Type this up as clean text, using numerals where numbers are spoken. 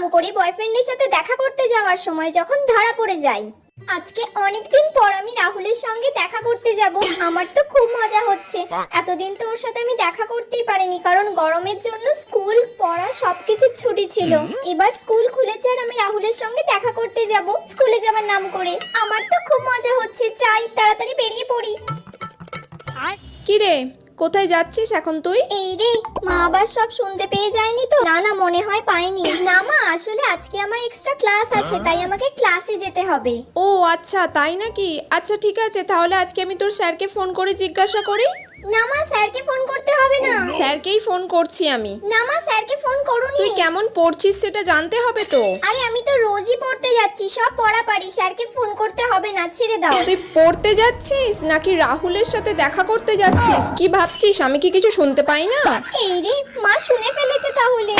নাম করে বয়ফ্রেন্ডের সাথে দেখা করতে যাওয়ার সময় যখন ধরা পড়ে যাই। আজকে অনেকদিন পর আমি রাহুলের সঙ্গে দেখা করতে যাব। আমার তো খুব মজা হচ্ছে। এতদিন তো ওর সাথে আমি দেখা করতেই পারিনি, কারণ গরমের জন্য স্কুল পড়া সবকিছু ছুটি ছিল। এবার স্কুল খুলেছে আর আমি রাহুলের সঙ্গে দেখা করতে যাব স্কুলে যাওয়ার নাম করে। আমার তো খুব মজা হচ্ছে, চাই তাড়াতাড়ি বেরিয়ে পড়ি। কি রে, কোথায় যাচ্ছিস এখন তুই? এই রে, মা আবার সব শুনতে পেয়ে যায়নি তো? না না, মনে হয় পাইনি। না মা, আসলে আজকে আমার এক্সট্রা ক্লাস আছে, তাই আমাকে ক্লাসে যেতে হবে। ও আচ্ছা, তাই নাকি? আচ্ছা ঠিক আছে, তাহলে আজকে আমি তোর স্যারকে ফোন করে জিজ্ঞাসা করি। না মা, স্যারকে ফোন করতে হবে না। স্যারকেই ফোন করছি আমি। না মা, স্যারকে ফোন করুনি। তুই কেমন পড়ছিস সেটা জানতে হবে তো। আরে আমি তো রোজই পড়তে যাচ্ছি, সব পড়া পারি। স্যারকে ফোন করতে হবে না, ছেড়ে দাও। তুই পড়তে যাচ্ছিস নাকি রাহুলের সাথে দেখা করতে যাচ্ছিস? কি ভাবছিস, আমি কি কিছু শুনতে পাই না? এই রে, মা শুনে ফেলেছে তাহলে।